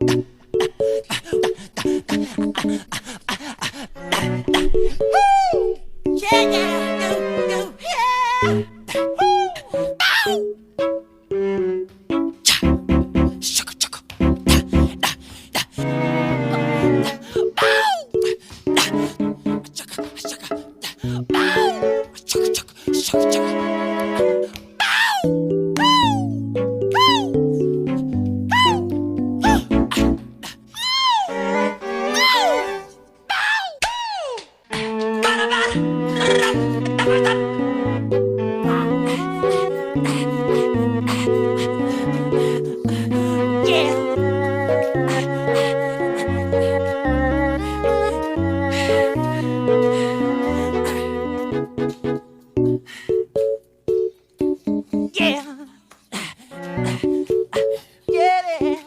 Yeah, yeah, go, yeah. Woo. Bow. Cha. Shaka, shaka. Da, da, da. Bow. Da. Shaka, shaka. Da. Bow. Shaka, shaka, shaka, shaka. Bow. Yeah. Get it.